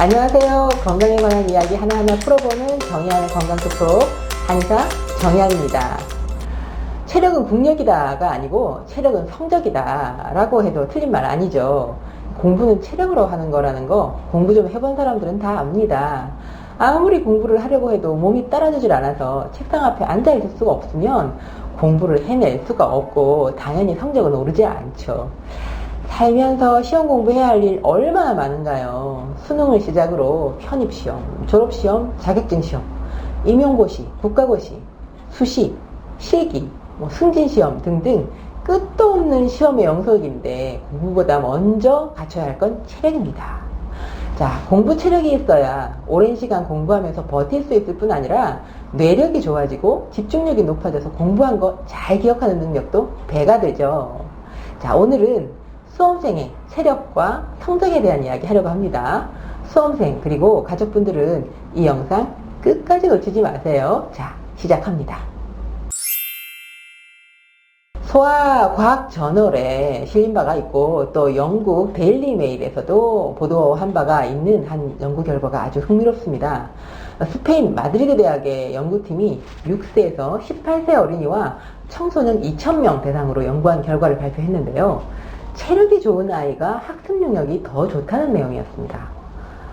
안녕하세요. 건강에 관한 이야기 하나하나 풀어보는 정의안의 건강톡 프로 한의사 정의안입니다. 체력은 국력이다가 아니고 체력은 성적이다 라고 해도 틀린 말 아니죠. 공부는 체력으로 하는 거라는 거 공부 좀 해본 사람들은 다 압니다. 아무리 공부를 하려고 해도 몸이 따라주질 않아서 책상 앞에 앉아 있을 수가 없으면 공부를 해낼 수가 없고 당연히 성적은 오르지 않죠. 살면서 시험 공부해야 할 일 얼마나 많은가요? 수능을 시작으로 편입시험, 졸업시험, 자격증시험, 임용고시, 국가고시, 수시, 실기, 승진시험 등등 끝도 없는 시험의 영역인데 공부보다 먼저 갖춰야 할 건 체력입니다. 자, 공부 체력이 있어야 오랜 시간 공부하면서 버틸 수 있을 뿐 아니라 뇌력이 좋아지고 집중력이 높아져서 공부한 거 잘 기억하는 능력도 배가 되죠. 자, 오늘은 수험생의 체력과 성적에 대한 이야기 하려고 합니다. 수험생 그리고 가족분들은 이 영상 끝까지 놓치지 마세요. 자, 시작합니다. 소아과학저널에 실린 바가 있고 또 영국 데일리메일에서도 보도한 바가 있는 한 연구 결과가 아주 흥미롭습니다. 스페인 마드리드 대학의 연구팀이 6세에서 18세 어린이와 청소년 2,000명 대상으로 연구한 결과를 발표했는데요. 체력이 좋은 아이가 학습 능력이 더 좋다는 내용이었습니다.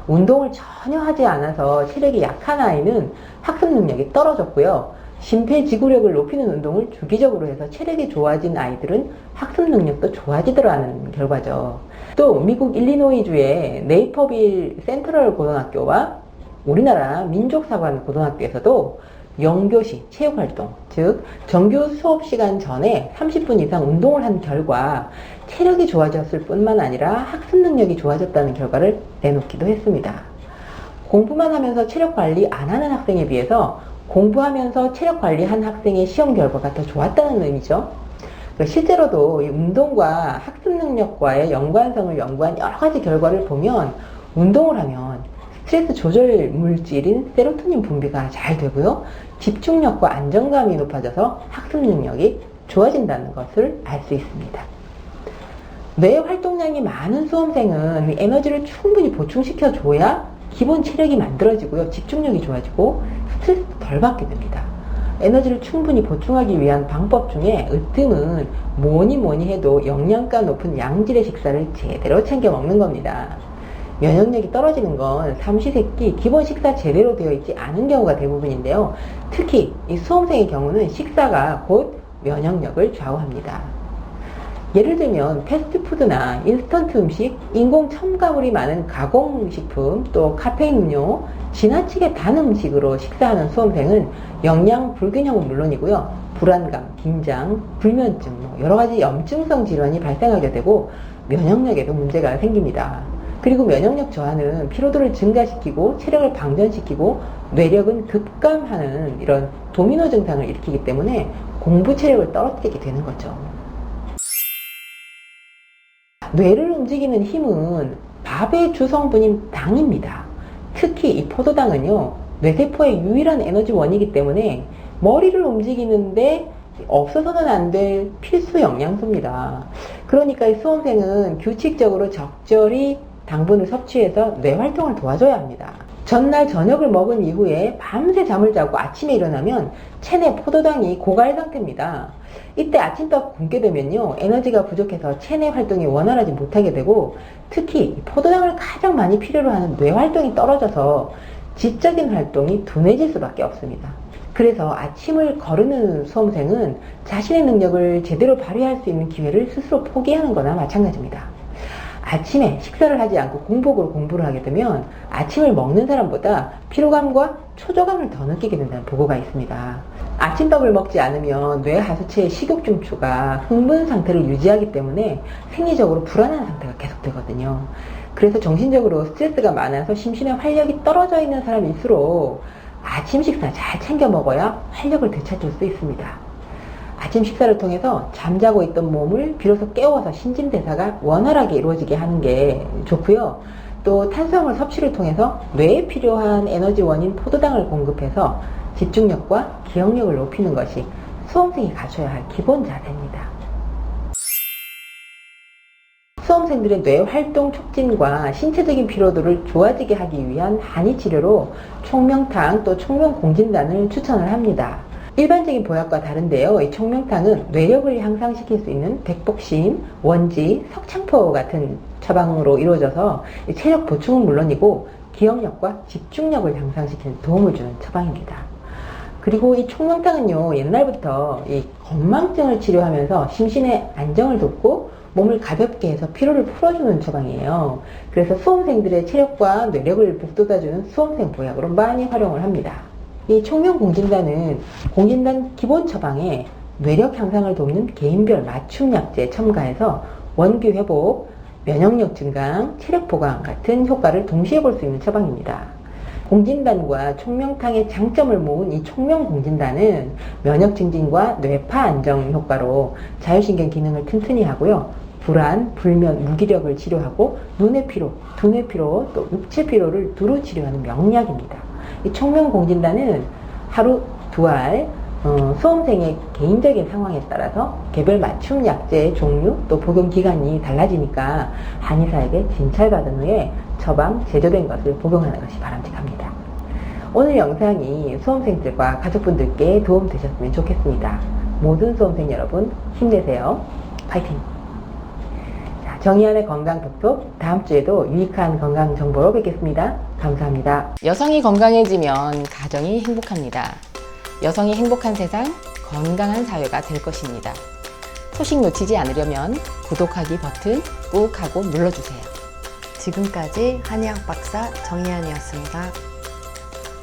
운동을 전혀 하지 않아서 체력이 약한 아이는 학습 능력이 떨어졌고요. 심폐지구력을 높이는 운동을 주기적으로 해서 체력이 좋아진 아이들은 학습 능력도 좋아지더라는 결과죠. 또 미국 일리노이주의 네이퍼빌 센트럴 고등학교와 우리나라 민족사관 고등학교에서도 영교시 체육활동, 즉 정규 수업시간 전에 30분 이상 운동을 한 결과 체력이 좋아졌을 뿐만 아니라 학습 능력이 좋아졌다는 결과를 내놓기도 했습니다. 공부만 하면서 체력 관리 안 하는 학생에 비해서 공부하면서 체력 관리한 학생의 시험 결과가 더 좋았다는 의미죠. 실제로도 이 운동과 학습 능력과의 연관성을 연구한 여러 가지 결과를 보면 운동을 하면 스트레스 조절 물질인 세로토닌 분비가 잘 되고요. 집중력과 안정감이 높아져서 학습 능력이 좋아진다는 것을 알 수 있습니다. 뇌 활동량이 많은 수험생은 에너지를 충분히 보충시켜줘야 기본 체력이 만들어지고요. 집중력이 좋아지고 스트레스도 덜 받게 됩니다. 에너지를 충분히 보충하기 위한 방법 중에 으뜸은 뭐니 해도 영양가 높은 양질의 식사를 제대로 챙겨 먹는 겁니다. 면역력이 떨어지는 건 삼시세끼 기본 식사 제대로 되어 있지 않은 경우가 대부분인데요. 특히 이 수험생의 경우는 식사가 곧 면역력을 좌우합니다. 예를 들면 패스트푸드나 인스턴트 음식, 인공 첨가물이 많은 가공식품, 또 카페인 음료, 지나치게 단 음식으로 식사하는 수험생은 영양 불균형은 물론이고요. 불안감, 긴장, 불면증, 여러 가지 염증성 질환이 발생하게 되고 면역력에도 문제가 생깁니다. 그리고 면역력 저하는 피로도를 증가시키고 체력을 방전시키고 뇌력은 급감하는 이런 도미노 증상을 일으키기 때문에 공부 체력을 떨어뜨리게 되는 거죠. 뇌를 움직이는 힘은 밥의 주성분인 당입니다. 특히 이 포도당은요, 뇌세포의 유일한 에너지원이기 때문에 머리를 움직이는데 없어서는 안 될 필수 영양소입니다. 그러니까 이 수험생은 규칙적으로 적절히 당분을 섭취해서 뇌 활동을 도와줘야 합니다. 전날 저녁을 먹은 이후에 밤새 잠을 자고 아침에 일어나면 체내 포도당이 고갈 상태입니다. 이때 아침밥 굶게 되면요, 에너지가 부족해서 체내 활동이 원활하지 못하게 되고 특히 포도당을 가장 많이 필요로 하는 뇌 활동이 떨어져서 지적인 활동이 둔해질 수밖에 없습니다. 그래서 아침을 거르는 수험생은 자신의 능력을 제대로 발휘할 수 있는 기회를 스스로 포기하는 거나 마찬가지입니다. 아침에 식사를 하지 않고 공복으로 공부를 하게 되면 아침을 먹는 사람보다 피로감과 초조감을 더 느끼게 된다는 보고가 있습니다. 아침밥을 먹지 않으면 뇌 하수체의 식욕 중추가 흥분 상태를 유지하기 때문에 생리적으로 불안한 상태가 계속되거든요. 그래서 정신적으로 스트레스가 많아서 심신의 활력이 떨어져 있는 사람일수록 아침 식사 잘 챙겨 먹어야 활력을 되찾을 수 있습니다. 아침 식사를 통해서 잠자고 있던 몸을 비로소 깨워서 신진대사가 원활하게 이루어지게 하는 게 좋고요. 또 탄수화물 섭취를 통해서 뇌에 필요한 에너지원인 포도당을 공급해서 집중력과 기억력을 높이는 것이 수험생이 갖춰야 할 기본 자세입니다. 수험생들의 뇌 활동 촉진과 신체적인 피로도를 좋아지게 하기 위한 한의 치료로 총명탕 또 총명공진단을 추천을 합니다. 일반적인 보약과 다른데요. 이 총명탕은 뇌력을 향상시킬 수 있는 백복심, 원지, 석창포 같은 처방으로 이루어져서 체력 보충은 물론이고 기억력과 집중력을 향상시키는 도움을 주는 처방입니다. 그리고 이 총명탕은요, 옛날부터 이 건망증을 치료하면서 심신의 안정을 돕고 몸을 가볍게 해서 피로를 풀어주는 처방이에요. 그래서 수험생들의 체력과 뇌력을 북돋아주는 수험생 보약으로 많이 활용을 합니다. 이 총명공진단은 공진단 기본 처방에 뇌력 향상을 돕는 개인별 맞춤 약제 첨가해서 원기 회복, 면역력 증강, 체력 보강 같은 효과를 동시에 볼 수 있는 처방입니다. 공진단과 총명탕의 장점을 모은 이 총명공진단은 면역 증진과 뇌파 안정 효과로 자율신경 기능을 튼튼히 하고요. 불안, 불면, 무기력을 치료하고 눈의 피로, 두뇌 피로, 또 육체 피로를 두루 치료하는 명약입니다. 이 총명공진단은 하루 2알, 수험생의 개인적인 상황에 따라서 개별 맞춤 약제의 종류 또 복용 기간이 달라지니까 한의사에게 진찰받은 후에 처방, 제조된 것을 복용하는 것이 바람직합니다. 오늘 영상이 수험생들과 가족분들께 도움 되셨으면 좋겠습니다. 모든 수험생 여러분 힘내세요. 파이팅! 정의안의 건강톡톡 다음 주에도 유익한 건강 정보로 뵙겠습니다. 감사합니다. 여성이 건강해지면 가정이 행복합니다. 여성이 행복한 세상, 건강한 사회가 될 것입니다. 소식 놓치지 않으려면 구독하기 버튼 꾹 하고 눌러주세요. 지금까지 한의학 박사 정의안이었습니다.